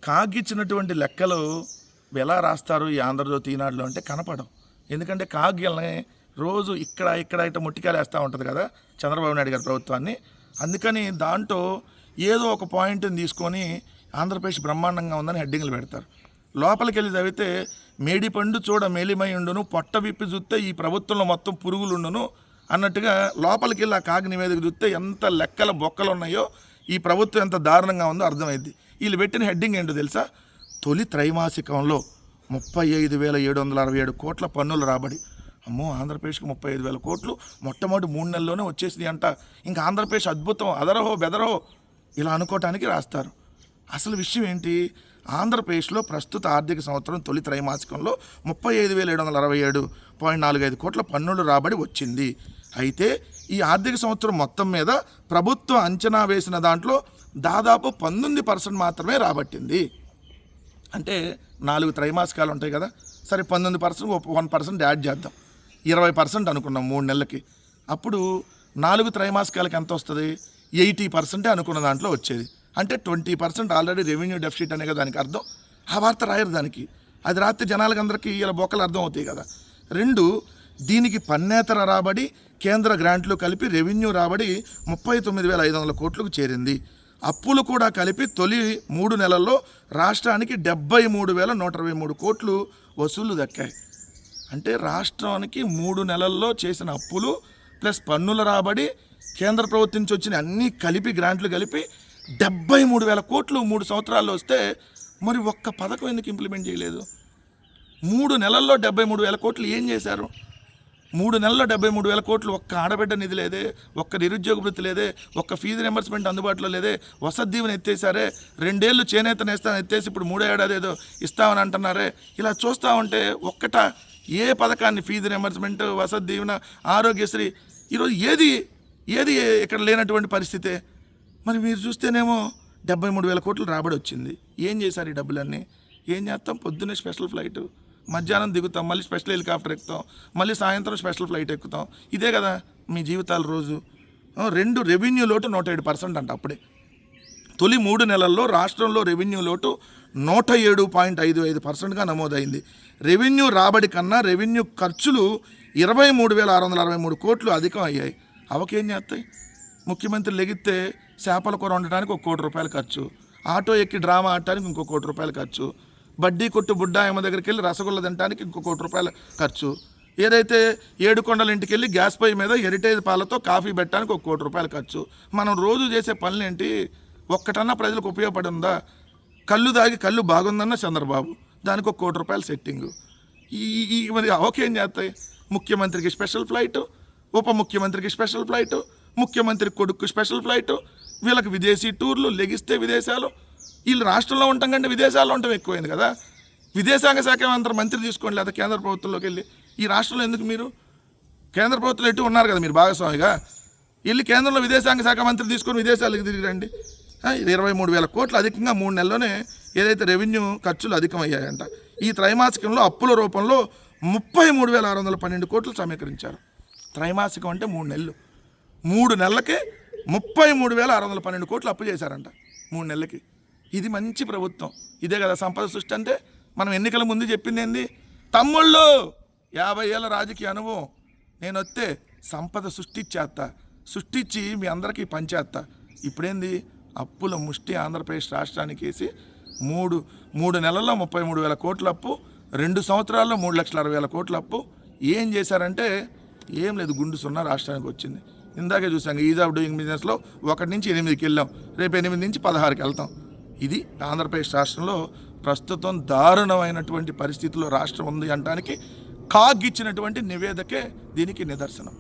కాగిచ్చినటువంటి లెక్కలు ఎలా రాస్తారు ఈ ఆంధ్రజ్యోతి ఈనాడులో అంటే కనపడవు. ఎందుకంటే కాగ్యల్ని రోజు ఇక్కడ ఇట్లా ముట్టికాయలు వేస్తూ ఉంటుంది కదా చంద్రబాబు నాయుడు గారి ప్రభుత్వాన్ని. అందుకని దాంట్లో ఏదో ఒక పాయింట్ని తీసుకొని ఆంధ్రప్రదేశ్ బ్రహ్మాండంగా ఉందని హెడ్డింగ్లు పెడతారు. లోపలికి వెళ్ళి చదివితే మేడిపండు చూడ మేలిమై ఉండును, పొట్ట విప్పి చూస్తే ఈ ప్రభుత్వంలో మొత్తం పురుగులుండును అన్నట్టుగా లోపలికి వెళ్ళి ఆ కాగి నివేదిక చూస్తే ఎంత లెక్కల బొక్కలు ఉన్నాయో, ఈ ప్రభుత్వం ఎంత దారుణంగా ఉందో అర్థమైంది. వీళ్ళు పెట్టిన హెడ్డింగ్ ఏంటో తెలుసా? తొలి త్రైమాసికంలో 35,767 కోట్ల పన్నుల రాబడి. అమ్మో, ఆంధ్రప్రదేశ్కి 35,000 కోట్లు మొట్టమొదటి 3 నెలల్లోనే వచ్చేసింది అంట. ఇంకా ఆంధ్రప్రదేశ్ అద్భుతం, అదరహో బెదరహో ఇలా అనుకోవటానికి రాస్తారు. అసలు విషయం ఏంటి? ఆంధ్రప్రదేశ్లో ప్రస్తుత ఆర్థిక సంవత్సరం తొలి త్రైమాసికంలో 35,767.45 కోట్ల పన్నుల రాబడి వచ్చింది. అయితే ఈ ఆర్థిక సంవత్సరం మొత్తం మీద ప్రభుత్వం అంచనా వేసిన దాంట్లో దాదాపు 19% మాత్రమే రాబట్టింది. అంటే 4 త్రైమాసికాలు ఉంటాయి కదా, సరే 19%, 1% యాడ్ చేద్దాం, 20% అనుకున్నాం 3 నెలలకి. అప్పుడు 4 త్రైమాసికాలకి ఎంత వస్తుంది? 80% అనుకున్న దాంట్లో వచ్చేది. అంటే 20% ఆల్రెడీ రెవెన్యూ డెఫిసిట్ అనే కదా దానికి అర్థం. ఆ వార్త రాయరు దానికి. అది రాత్రి జనాలకు అందరికీ ఇలా బొక్కలు అర్థం అవుతాయి కదా. 2, దీనికి పన్నేతర రాబడి కేంద్ర గ్రాంట్లు కలిపి రెవెన్యూ రాబడి 39,500 కోట్లకు చేరింది. అప్పులు కూడా కలిపి తొలి 3 నెలల్లో రాష్ట్రానికి 73,123 కోట్లు వసూళ్లు దక్కాయి. అంటే రాష్ట్రానికి 3 నెలల్లో చేసిన అప్పులు ప్లస్ పన్నుల రాబడి కేంద్ర ప్రభుత్వం నుంచి వచ్చిన అన్నీ కలిపి గ్రాంట్లు కలిపి 73,000 కోట్లు 3 సంవత్సరాల్లో వస్తే మరి ఒక్క పథకం ఎందుకు ఇంప్లిమెంట్ చేయలేదు? 3 నెలల్లో 73,000 కోట్లు ఏం చేశారు? 3 నెలల్లో 73,000 కోట్లు ఒక్క ఆడబిడ్డ నిధి లేదే, ఒక్క నిరుద్యోగ వృత్తి లేదే, ఒక్క ఫీజు రింబర్స్మెంట్ అందుబాటులో లేదే, వసతి దీవెన ఎత్తేసారే, 2 ఏళ్ళు చేనేత నేస్తాను ఎత్తేసి ఇప్పుడు 3వ ఏడాది ఏదో ఇస్తామని అంటున్నారే. ఇలా చూస్తూ ఉంటే ఒక్కట ఏ పథకాన్ని, ఫీజు రింబర్స్మెంట్, వసతి దీవెన, ఆరోగ్యశ్రీ, ఈరోజు ఏది ఇక్కడ లేనటువంటి పరిస్థితే. మరి మీరు చూస్తేనేమో 73,000 కోట్లు రాబడి వచ్చింది. ఏం చేశారు ఈ డబ్బులన్నీ? ఏం చేస్తాం? పొద్దున్నే స్పెషల్ ఫ్లైట్, మధ్యాహ్నం దిగుతాం, మళ్ళీ స్పెషల్ హెలికాప్టర్ ఎక్కుతాం, మళ్ళీ సాయంత్రం స్పెషల్ ఫ్లైట్ ఎక్కుతాం. ఇదే కదా మీ జీవితాలు రోజు. 2 రెవెన్యూ లోటు 107% అంట. అప్పుడే తొలి 3 నెలల్లో రాష్ట్రంలో రెవెన్యూ లోటు 107.55%గా నమోదైంది. రెవెన్యూ రాబడి కన్నా రెవెన్యూ ఖర్చులు 23,663 కోట్లు అధికం అయ్యాయి. అవకేం చేస్తాయి? ముఖ్యమంత్రి లెగిస్తే చేపల కూర వండటానికి 1 కోటి రూపాయలు ఖర్చు, ఆటో ఎక్కి డ్రామా ఆడటానికి 1 కోటి రూపాయలు ఖర్చు, బడ్డీ కొట్టు బుడ్డాయమ్మ దగ్గరికి వెళ్ళి రసగుల్ల తినడానికి 1 కోటి రూపాయల ఖర్చు, ఏదైతే 7 కొండల ఇంటికి వెళ్ళి గ్యాస్ పొయ్యి మీద హెరిటేజ్ పాలతో కాఫీ పెట్టడానికి 1 కోటి రూపాయల ఖర్చు. మనం రోజు చేసే పనులేంటి? ఒక్కటన్నా ప్రజలకు ఉపయోగపడి ఉందా? కళ్ళు దాగి కళ్ళు బాగుందన్న చంద్రబాబు, దానికి 1 కోటి రూపాయల సెట్టింగు. ఈ మరి ఓకేం చేస్తాయి? ముఖ్యమంత్రికి స్పెషల్ ఫ్లైటు, ఉప ముఖ్యమంత్రికి స్పెషల్ ఫ్లైటు, ముఖ్యమంత్రి కొడుకు స్పెషల్ ఫ్లైటు, వీళ్ళకి విదేశీ టూర్లు, లెగిస్తే విదేశాలు. వీళ్ళు రాష్ట్రంలో ఉంటాం కంటే విదేశాల్లో ఉండటం ఎక్కువైంది కదా. విదేశాంగ శాఖ మంత్రి తీసుకోండి, లేదా కేంద్ర ప్రభుత్వంలోకి వెళ్ళి. ఈ రాష్ట్రంలో ఎందుకు మీరు? కేంద్ర ప్రభుత్వంలో ఎటు ఉన్నారు కదా మీరు భాగస్వామిగా, వెళ్ళి కేంద్రంలో విదేశాంగ శాఖ మంత్రి తీసుకొని విదేశాలకు తిరిగి రండి. 23,000 కోట్లు అధికంగా 3 నెలల్లోనే ఏదైతే రెవెన్యూ ఖర్చులు అధికమయ్యాయంట. ఈ త్రైమాసికంలో అప్పుల రూపంలో 33,612 కోట్లు సమీకరించారు. త్రైమాసికం అంటే 3 నెలలు. 3 నెలలకే 33,612 కోట్లు అప్పు చేశారంట 3 నెలలకి. ఇది మంచి ప్రభుత్వం. ఇదే కదా సంపద సృష్టి అంటే. మనం ఎన్నికల ముందు చెప్పింది ఏంది? తమ్ముళ్ళు 50 ఏళ్ళ రాజకీయ అనుభవం, నేను వస్తే సంపద సృష్టించి మీ అందరికీ పంచేస్తా. ఇప్పుడేంది? అప్పుల ముష్టి ఆంధ్రప్రదేశ్ రాష్ట్రానికి వేసి 3 నెలల్లో 33,000 కోట్ల అప్పు, 2 సంవత్సరాల్లో 3,60,000 కోట్ల అప్పు. ఏం చేశారంటే ఏం లేదు, గుండు సున్నా రాష్ట్రానికి వచ్చింది. ఇందాకే చూసాం ఈజ్ ఆఫ్ డూయింగ్ బిజినెస్లో 1 నుంచి 8కి వెళ్ళాం, రేపు 8 నుంచి 16కి వెళ్తాం. ఇది ఆంధ్రప్రదేశ్ రాష్ట్రంలో ప్రస్తుతం దారుణమైనటువంటి పరిస్థితుల్లో రాష్ట్రం ఉంది అనడానికి కాగిచ్చినటువంటి నివేదికే దీనికి నిదర్శనం.